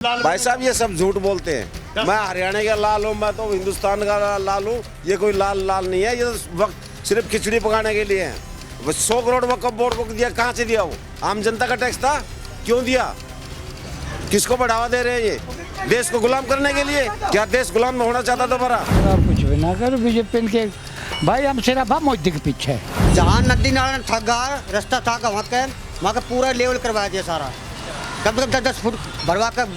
भाई साहब ये सब झूठ बोलते हैं। मैं हरियाणा का लाल हूँ, मैं तो हिंदुस्तान का लाल हूँ। ये कोई लाल नहीं है, ये तो वक्त सिर्फ खिचड़ी पकाने के लिए है। 100 करोड़ वक्फ बोर्ड को दिया, कहाँ से दिया? वो आम जनता का टैक्स था, क्यों दिया? किसको बढ़ावा दे रहे हैं? ये देश को गुलाम करने के लिए? क्या देश गुलाम में होना चाहता दोबारा? कुछ भी ना करो बीजेपी के भाई, हम सिर्फ मोदी के पीछे। जहाँ नदी नाला ठगा रास्ता था वहाँ का पूरा लेवल करवा दिया सारा। कम से कम 10 फुट भरवा कर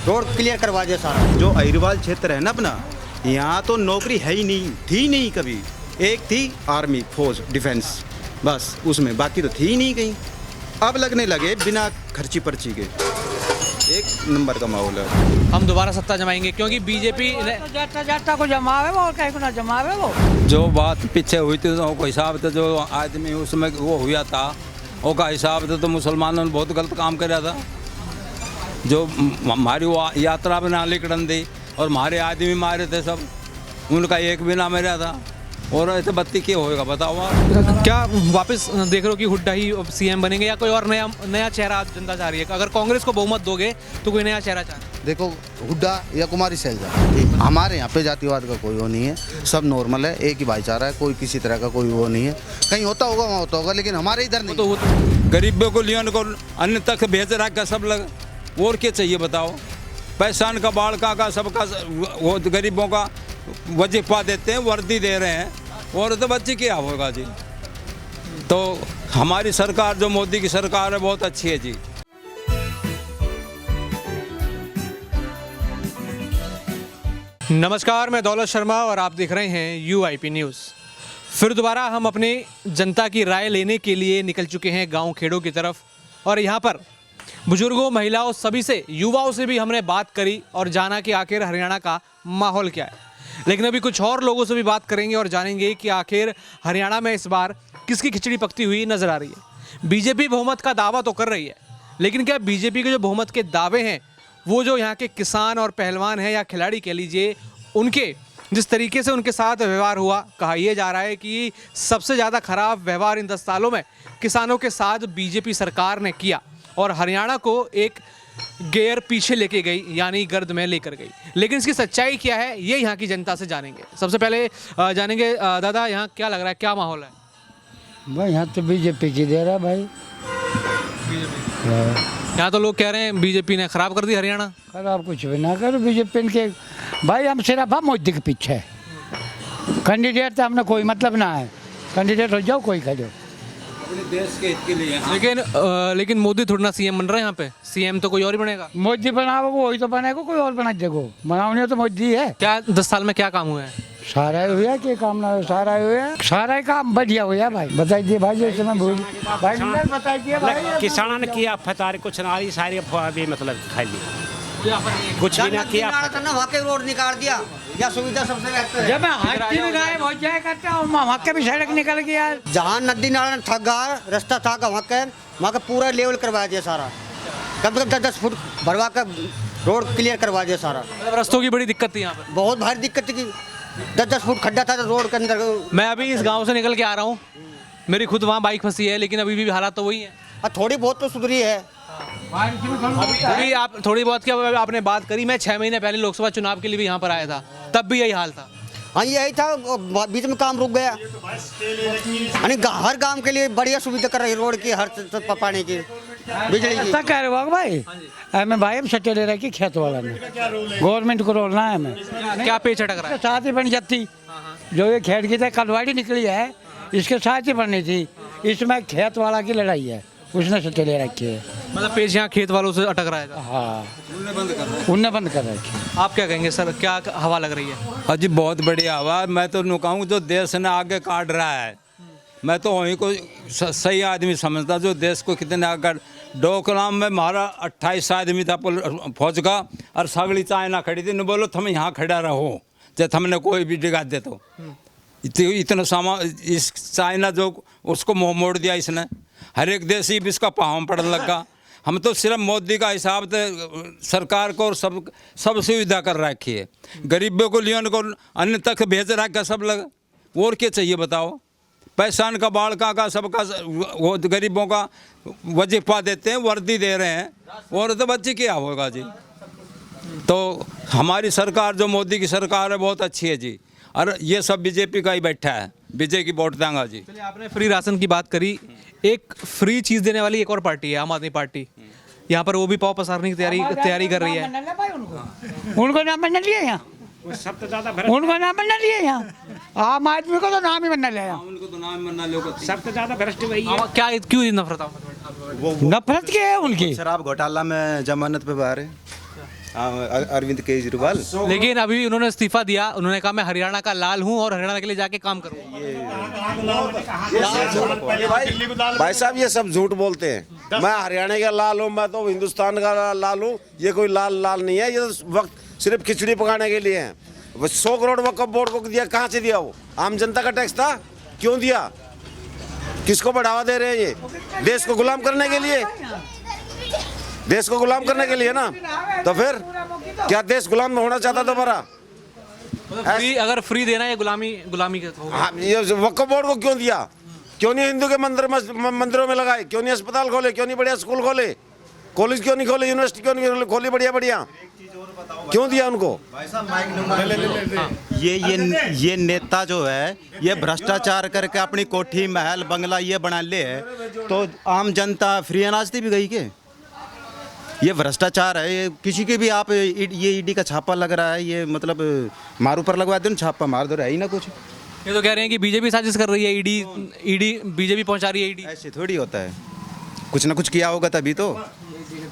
रोड क्लियर करवा दिया सारा। जो अहिरवाल क्षेत्र है ना अपना, यहाँ तो नौकरी है ही नहीं, थी नहीं कभी। एक थी आर्मी, फौज, डिफेंस, बस उसमें, बाकी तो थी ही नहीं कहीं। अब लगने लगे बिना खर्ची पर्ची के। एक नंबर का माहौल है। हम दोबारा सत्ता जमाएंगे क्योंकि बीजेपी जाता को जमावे वो, कहीं को ना जमावे वो। जो बात पीछे हुई थी उसका हिसाब से जो आदमी उसमें वो हुआ था, उसका हिसाब से तो मुसलमानों ने बहुत गलत काम कराया था। जो हमारी वो यात्रा बना लिकड़न दी और हमारे आदमी मारे थे सब, उनका एक भी ना मेरा था। और ऐसे बत्ती क्या होएगा बताओ आप? क्या वापस देख रहे हो कि हुड्डा ही सीएम बनेंगे या कोई और नया चेहरा जनता चाह रही है? अगर कांग्रेस को बहुमत दोगे तो कोई नया चेहरा चाह रहा है? देखो, हुड्डा या कुमारी शैलजा, हमारे यहाँ पे जातिवाद का कोई वो नहीं है, सब नॉर्मल है, एक ही भाईचारा है, कोई किसी तरह का कोई वो नहीं है। कहीं होता होगा वहाँ होता होगा, लेकिन हमारे इधर नहीं। तो गरीबों को लियोन को अन्य तक भेज रहा का सब लग, और क्या चाहिए बताओ? पैसान का बाढ़ का सबका वो गरीबों का वजीफा देते हैं, वर्दी दे रहे हैं, और तो बच्चे क्या होगा जी? तो हमारी सरकार जो मोदी की सरकार है बहुत अच्छी है जी। नमस्कार, मैं दौलत शर्मा और आप देख रहे हैं UIP न्यूज़। फिर दोबारा हम अपनी जनता की राय लेने के लिए निकल चुके हैं गांव खेड़ों की तरफ, और यहाँ पर बुजुर्गों, महिलाओं, सभी से, युवाओं से भी हमने बात करी और जाना कि आखिर हरियाणा का माहौल क्या है। लेकिन अभी कुछ और लोगों से भी बात करेंगे और जानेंगे कि आखिर हरियाणा में इस बार किसकी खिचड़ी पकती हुई नजर आ रही है। बीजेपी बहुमत का दावा तो कर रही है, लेकिन क्या बीजेपी के जो बहुमत के दावे हैं वो जो यहाँ के किसान और पहलवान हैं या खिलाड़ी कह लीजिए, उनके जिस तरीके से उनके साथ व्यवहार हुआ, कहा यह जा रहा है कि सबसे ज़्यादा खराब व्यवहार इन 10 सालों में किसानों के साथ बीजेपी सरकार ने किया और हरियाणा को एक गेयर पीछे लेके गई, यानी गर्द में लेकर गई। लेकिन इसकी सच्चाई क्या है ये यहाँ की जनता से जानेंगे। सबसे पहले जानेंगे, दादा यहाँ क्या लग रहा है, क्या माहौल है? भाई यहाँ तो बीजेपी की दे रहा है भाई। यहाँ तो लोग कह रहे हैं बीजेपी ने खराब कर दी हरियाणा। खराब कुछ भी ना करो बीजेपी के भाई, हम सिर्फ मोदी के पीछे। कैंडिडेट तो हमने कोई मतलब ना है, कैंडिडेट हो जाओ कोई करो देश के हित के लिए। लेकिन मोदी थोड़ा ना सीएम बन रहे हैं यहाँ पे, सीएम तो कोई और ही बनेगा। मोदी बनाओ वही तो बनेगा, कोई और बना देगो, बनाओ तो मोदी है। क्या 10 साल में क्या काम हुआ है? सारा ही हुआ, क्या काम ना सारा ही हुआ, सारा ही काम बढ़िया हुआ भाई। बताइए भाई, जैसे मैं भूल भाई बताइए भाई। किसान ने किया फतार कुछ ना, सारी अफवाह भी मतलब खाली कुछ भी ना किया। वहाँ के रोड निकाल दिया, या सुविधा सबसे बेहतर है। जब मैं हाथी में गायब हो जाए करता हूँ, वहाँ के भी सड़क निकल गया। जहाँ नदी नाला ठगा रास्ता था वहाँ का पूरा लेवल करवा दिया सारा। कम से कम 10 फुट भरवा कर रोड क्लियर करवा दिया सारा। मतलब रास्तों की बड़ी दिक्कत थी यहाँ पर, बहुत भारी दिक्कत थी। 10 फुट खड्डा था रोड के अंदर। मैं अभी इस गांव से निकल के आ रहा हूँ, मेरी खुद वहाँ बाइक फंसी है, लेकिन अभी भी हालात तो वही है। थोड़ी बहुत तो सुधरी है। अभी आप थोड़ी बहुत क्या आपने बात करी, मैं 6 महीने पहले लोकसभा चुनाव के लिए भी यहाँ पर आया था, तब भी यही हाल था। हाँ, यही था, बीच में काम रुक गया। यानी हर गांव के लिए बढ़िया सुविधा कर रही है, रोड की, हर पानी की, बिजली की। ऐसा कह रहे हो भाई, हमें भाई हम सट्टे ले रहे कि खेत वाला में गवर्नमेंट को रोलना है हमें। क्या पेच अटक रहा है? साथ ही बन जाती, जो ये खेत की था कलवाड़ी निकली है, इसके साथ ही बननी थी। इसमें खेत वाला की लड़ाई है, उसने सट्टे ले रखी है। मतलब पेच यहाँ खेत वालों से अटक रहा है। हाँ, उनने बंद कर रखी। आप क्या कहेंगे सर, क्या हवा लग रही है? हाँ जी, बहुत बढ़िया हवा। मैं तो कहूँ जो देश ने आगे काट रहा है, मैं तो वहीं को सही आदमी समझता जो देश को कितने आगे। डोकलाम में हमारा 28 आदमी था फौज का, और सगड़ी चाइना खड़ी थी, न बोलो तुम यहाँ खड़ा रहो जब हमने कोई भी डिगा दे तो इतना सामान। इस चाइना जो उसको मुँह मोड़ दिया इसने, हर एक देश ही इसका पाँव पड़ने लगा। हम तो सिर्फ मोदी का हिसाब से सरकार को और सब सुविधा कर रखी है। गरीबों को लियोन को अन्य तक भेज रखा सब लग, और क्या चाहिए बताओ? पैसान का बाढ़ का सबका वो गरीबों का वजीफा देते हैं, वर्दी दे रहे हैं, और तो बच्चे क्या होगा जी? तो हमारी सरकार जो मोदी की सरकार है बहुत अच्छी है जी, और ये सब बीजेपी का ही बैठा है, बीजेपी की वोट देंगे जी। चलिए, आपने फ्री राशन की बात करी, एक फ्री चीज़ देने वाली एक और पार्टी है आम आदमी पार्टी, यहाँ पर वो भी पाँव पसारने की तैयारी कर रही है। उनको नाम बनना लिया यहाँ, सब तो ज़्यादा उनको नाम बनना लिया यहाँ, आम आदमी को तो नाम ही बनना लिया। उनको तो नाम बनना लोग सब तो ज़्यादा भ्रष्ट वही है। क्या क्यों इतना नफरत है? नफरत क्या है उनकी? शराब घोटाला में जमानत पे बाहर है अरविंद केजरीवाल। लेकिन अभी उन्होंने इस्तीफा दिया, उन्होंने कहा मैं हरियाणा का लाल हूँ और हरियाणा के लिए जाके काम करूँगा। भाई साहब ये सब झूठ बोलते हैं। मैं हरियाणा का लाल हूँ, मैं तो हिंदुस्तान का लाल हूँ। ये कोई लाल नहीं है, ये तो वक्त सिर्फ खिचड़ी पकाने के लिए है। 100 करोड़ वक्फ बोर्ड को दिया, कहाँ से दिया? वो आम जनता का टैक्स था, क्यों दिया? किसको बढ़ावा दे रहे हैं? ये देश को गुलाम करने के लिए, देश को गुलाम करने के लिए ना। तो फिर क्या देश गुलाम होना चाहता दोबारा? फ्री, अगर फ्री देना है गुलामी का होगा। हाँ, ये वक्फ बोर्ड को क्यों दिया? क्यों नहीं हिंदू के मंदिरों में लगाए? क्यों नहीं अस्पताल खोले? क्यों नहीं बढ़िया स्कूल खोले? कॉलेज क्यों नहीं खोले? यूनिवर्सिटी क्यों नहीं खोली बढ़िया? क्यों दिया उनको? ये नेता जो है ये भ्रष्टाचार करके अपनी कोठी महल बंगला ये बना ले है, तो आम जनता फ्री अनाज भी गई के? ये भ्रष्टाचार है। ये किसी के भी आप ये ईडी का छापा लग रहा है, ये मतलब मारू पर लगवा दो, छापा मार दो, है ही ना कुछ। ये तो कह रहे हैं कि बीजेपी साजिश कर रही है, ईडी बीजेपी पहुंचा रही है ईडी। ऐसे थोड़ी होता है, कुछ ना कुछ किया होगा तभी तो।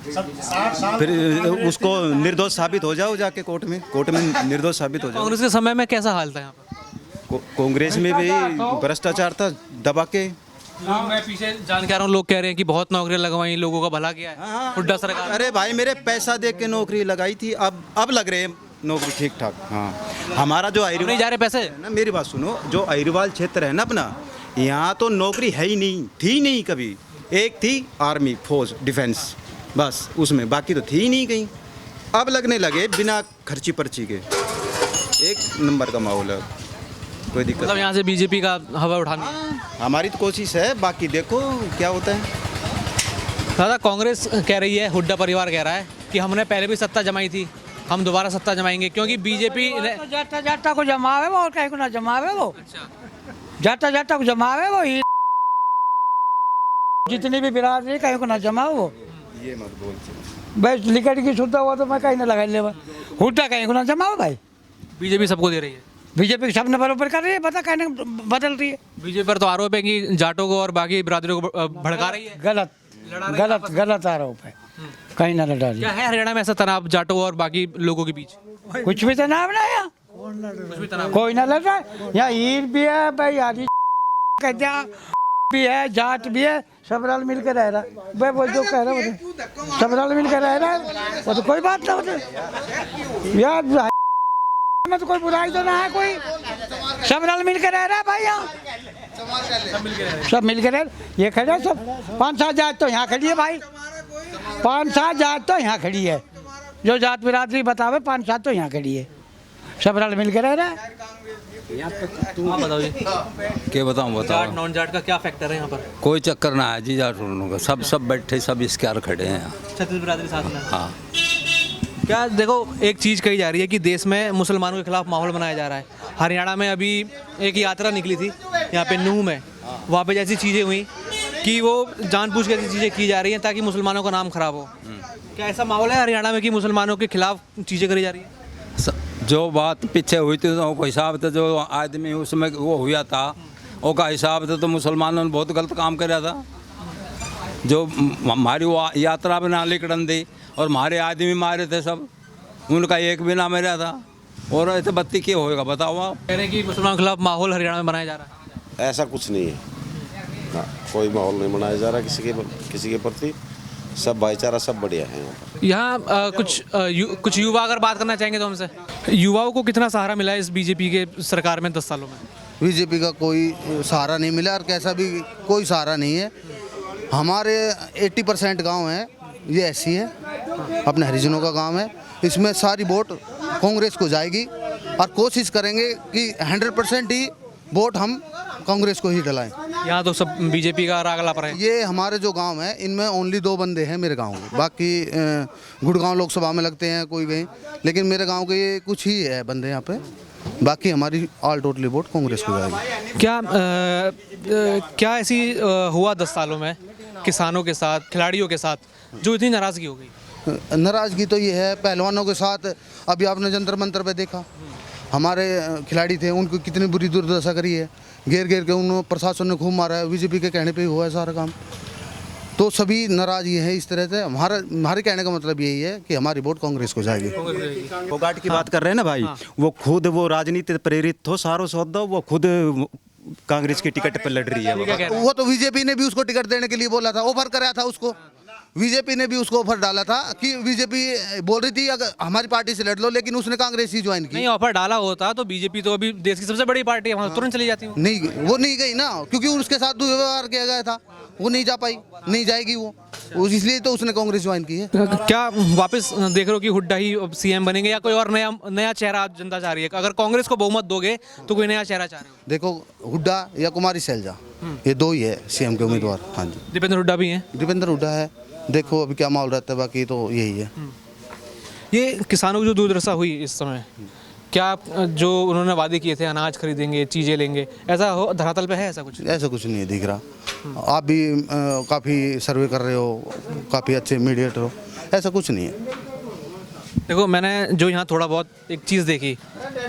फिर उसको निर्दोष साबित हो जाओ जाके कोर्ट में निर्दोष साबित हो जाओ। कांग्रेस के समय में कैसा हाल था यहाँ पर? कांग्रेस में भी भ्रष्टाचार था दबा के। मैं पीछे जान के आ रहा हूँ, लोग कह रहे हैं कि बहुत नौकरियां लगवाई, लोगों का भला किया है हुड्डा सरकार। अरे भाई मेरे पैसा दे के नौकरी लगाई थी, अब लग रहे हैं नौकरी ठीक ठाक। हाँ, हमारा जो नहीं जा रहे पैसे ना, मेरी बात सुनो, जो अहिरवाल क्षेत्र है ना अपना, यहाँ तो नौकरी है ही नहीं, थी नहीं कभी। एक थी आर्मी फौज डिफेंस, बस उसमें, बाकी तो थी ही नहीं कहीं। अब लगने लगे बिना खर्ची पर्ची के। एक नंबर का माहौल है, कोई दिक्कत मतलब यहाँ से बीजेपी का हवा उठानी है। हमारी तो कोशिश है, बाकी देखो क्या होता है। दादा, कांग्रेस कह रही है, हुड्डा परिवार कह रहा है कि हमने पहले भी सत्ता जमाई थी, हम दोबारा सत्ता जमाएंगे, क्योंकि बीजेपी जाता को जमावे वो, और कहीं को ना जमावे वो। जाता को जमावे वो, जितनी भी बिरादरी कहीं को ना जमाओ वो। ये मत बोल बस लिकट की शुद्ध हुआ तो मैं कहीं ना लगा ले, हुड्डा कहीं को ना जमाओ भाई। बीजेपी सबको दे रही है, बीजेपी सबने बराबर कर रही है, पता कहने बदल रही है। बीजेपी पर तो आरोप है कि जाटों को और बाकी बिरादरियों को भड़का रही है। गलत आरोप है, कहीं ना लड़ा रही क्या है हरियाणा में ऐसा तनाव जाटों और बाकी लोगों के बीच? कुछ भी तनाव ना है, कोई ना लड़ रहा है। यहाँ ईर भी है भाई, आदि भी है, जाट भी है, सब रल मिल के रह रहा है भाई। वो जो कह रहा है सब रल मिल के रह रहा है, वो तो कोई बात ना होती यार। में तो कोई बुराई तो ना है, कोई सब रल मिल के रह रहा है भाई। यहाँ सब मिल के रह, ये खड़े सब 5-7 जात तो यहाँ खड़ी है भाई, 5-7 जात तो यहाँ खड़ी है। जो जात बिरादरी बतावे 5-7 तो यहाँ खड़ी है, सब रल मिल के रह रहा है। बताओ जी, क्या बताऊँ? जाट नॉन जाट का क्या फैक्टर है यहाँ पर? कोई चक्कर ना है जी, जाट का सब बैठे, सब इसके यार खड़े हैं। छत्तीस बिरादरी साथ में। हाँ, क्या देखो, एक चीज़ कही जा रही है कि देश में मुसलमानों के खिलाफ माहौल बनाया जा रहा है। हरियाणा में अभी एक यात्रा निकली थी यहाँ पे नूह में, वहाँ पे जैसी चीज़ें हुई कि वो जानबूझ के ऐसी चीज़ें की जा रही हैं ताकि मुसलमानों का नाम खराब हो। क्या ऐसा माहौल है हरियाणा में कि मुसलमानों के खिलाफ चीज़ें करी जा रही है? जो बात पीछे हुई थी तो हिसाब से जो आदमी उसमें वो हुआ था, उसका हिसाब से तो मुसलमानों ने बहुत गलत काम कराया था। जो हमारी वो यात्रा भी ना लिकड़न दी और हमारे आदमी मारे थे सब, उनका एक भी ना मरा था। और ऐसे बत्ती क्या होएगा बताओ आप? कह रहे हैं कि मुसलमानों के खिलाफ माहौल हरियाणा में बनाया जा रहा है। ऐसा कुछ नहीं है, हाँ, कोई माहौल नहीं बनाया जा रहा किसी के प्रति। सब भाईचारा, सब बढ़िया है यहाँ यहाँ कुछ युवा अगर बात करना चाहेंगे तो हमसे, युवाओं को कितना सहारा मिला है इस बीजेपी के सरकार में 10 सालों में? बीजेपी का कोई सहारा नहीं मिला, और कैसा भी कोई सहारा नहीं है। हमारे 80% गांव है ये ऐसी है, अपने हरिजनों का गांव है, इसमें सारी वोट कांग्रेस को जाएगी और कोशिश करेंगे कि 100% ही वोट हम कांग्रेस को ही डलाएं। यहाँ तो सब बीजेपी का रागला पर है। ये हमारे जो गांव है इनमें ओनली 2 बंदे हैं मेरे गांव के, बाकी गुड़गांव लोकसभा में लगते हैं कोई कहीं, लेकिन मेरे गांव के ये कुछ ही है बंदे यहाँ पे, बाकी हमारी ऑल टोटली वोट कांग्रेस को जाएगी। क्या ऐसी हुआ 10 सालों में किसानों के साथ, खिलाड़ियों के साथ जो इतनी नाराज़गी हो गई? नाराज़गी तो ये है पहलवानों के साथ, अभी आपने जंतर मंतर पे देखा हमारे खिलाड़ी थे, उनको कितनी बुरी दुर्दशा करी है, घेर घेर के उन्होंने प्रशासन ने खूब मारा है, बीजेपी के कहने पे ही हुआ है सारा काम। तो सभी नाराज़ ये है इस तरह से। हमारे कहने का मतलब यही है कि हमारी वोट कांग्रेस को जाएगी। फोगाट की बात कर रहे हैं ना भाई, वो खुद वो राजनीति प्रेरित हो सारो सौदा, वो खुद कांग्रेस की टिकट पर लड़ रही है। वो तो बीजेपी ने भी उसको टिकट देने के लिए बोला था, ऑफर कराया था उसको, बीजेपी ने भी उसको ऑफर डाला था कि बीजेपी बोल रही थी अगर हमारी पार्टी से लड़ लो, लेकिन उसने कांग्रेस ही ज्वाइन की। नहीं, ऑफर डाला होता तो बीजेपी तो अभी देश की सबसे बड़ी पार्टी है, वहाँ तुरंत चली जाती। नहीं, वो नहीं गई ना, क्योंकि उसके साथ दुर्व्यवहार किया गया था, वो नहीं जा पाई, नहीं जाएगी वो इसलिए तो उसने कांग्रेस ज्वाइन की है। क्या वापस देख रहे हो कि हुड्डा ही सीएम बनेंगे या कोई और नया चेहरा जनता चाह रही है? अगर कांग्रेस को बहुमत दोगे तो कोई नया चेहरा चाह रहे हो? देखो, हुड्डा या कुमारी शैलजा, ये 2 ही है सीएम के उम्मीदवार। हाँ जी, दीपेंद्र हुड्डा भी हैं। दीपेंद्र हुड्डा है, देखो अभी क्या माहौल रहता है, बाकी तो यही है। ये किसानों की जो दुर्दशा हुई इस समय, क्या जो उन्होंने वादे किए थे अनाज खरीदेंगे, चीज़ें लेंगे, ऐसा हो धरातल पे है? ऐसा कुछ नहीं है दिख रहा। आप भी काफ़ी सर्वे कर रहे हो, काफ़ी अच्छे मीडिएटर हो, ऐसा कुछ नहीं है। देखो, मैंने जो यहाँ थोड़ा बहुत एक चीज़ देखी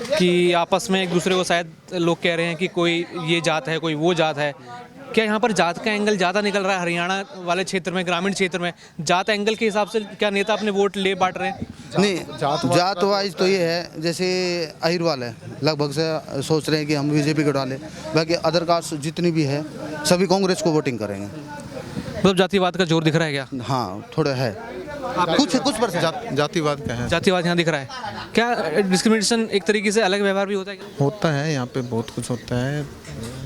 कि आपस में एक दूसरे को शायद लोग कह रहे हैं कि कोई ये जात है, कोई वो जात है। क्या यहाँ पर जात का एंगल ज़्यादा निकल रहा है? हरियाणा वाले क्षेत्र में, ग्रामीण क्षेत्र में जात एंगल के हिसाब से क्या नेता अपने वोट ले बांट रहे हैं? नहीं, जात वाइज तो ये है, जैसे अहिरवाल है लगभग से सोच रहे हैं कि हम बीजेपी को डालें, बाकी अदर कास्ट जितनी भी है सभी कांग्रेस को वोटिंग करेंगे। मतलब जातिवाद का जोर दिख रहा है क्या? हाँ, थोड़ा है, कुछ परसेंट जातिवाद का है। जातिवाद यहाँ दिख रहा है। क्या डिस्क्रिमिनेशन एक तरीके से अलग व्यवहार भी होता है क्या? होता है, यहाँ पे बहुत कुछ होता है,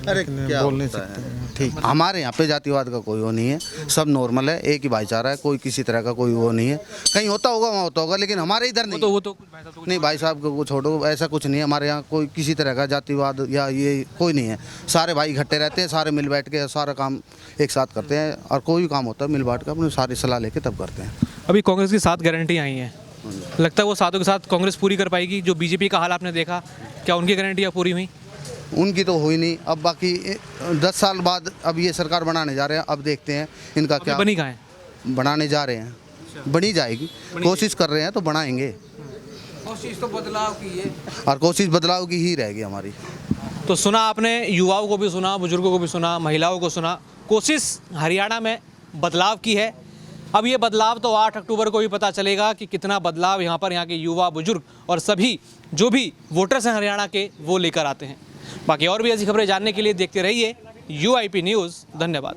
अरे क्या बोल नहीं सकते। ठीक, हमारे यहाँ पे जातिवाद का कोई वो नहीं है, सब नॉर्मल है, एक ही भाईचारा है, कोई किसी तरह का कोई वो नहीं है। कहीं होता होगा वहाँ होता होगा, लेकिन हमारे इधर नहीं। वो तो नहीं भाई साहब को छोड़ो, ऐसा कुछ नहीं है हमारे यहाँ, कोई किसी तरह का जातिवाद या ये कोई नहीं है। सारे भाई इकट्ठे रहते हैं, सारे मिल बैठ के सारा काम एक साथ करते हैं, और कोई भी काम होता है मिल बैठ कर अपनी सारी सलाह लेके तब करते हैं। अभी कांग्रेस की 7 गारंटी आई हैं, लगता है वो 7 के साथ कांग्रेस पूरी कर पाएगी? जो बीजेपी का हाल आपने देखा, क्या उनकी गारंटियाँ पूरी हुई? उनकी तो हुई नहीं। अब बाकी 10 साल बाद अब ये सरकार बनाने जा रहे हैं, अब देखते हैं इनका क्या। बनी कहाँ है? बनाने जा रहे हैं, बनी जाएगी, कोशिश कर रहे हैं तो बनाएंगे। कोशिश तो बदलाव की है, और कोशिश बदलाव की ही रहेगी हमारी। तो सुना आपने, युवाओं को भी सुना, बुजुर्गों को भी सुना, महिलाओं को सुना। कोशिश हरियाणा में बदलाव की है। अब ये बदलाव तो 8 अक्टूबर को भी पता चलेगा कि कितना बदलाव यहाँ पर यहाँ के युवा, बुजुर्ग और सभी जो भी वोटर्स हैं हरियाणा के, वो लेकर आते हैं। बाकी और भी ऐसी खबरें जानने के लिए देखते रहिए UIP न्यूज़। धन्यवाद।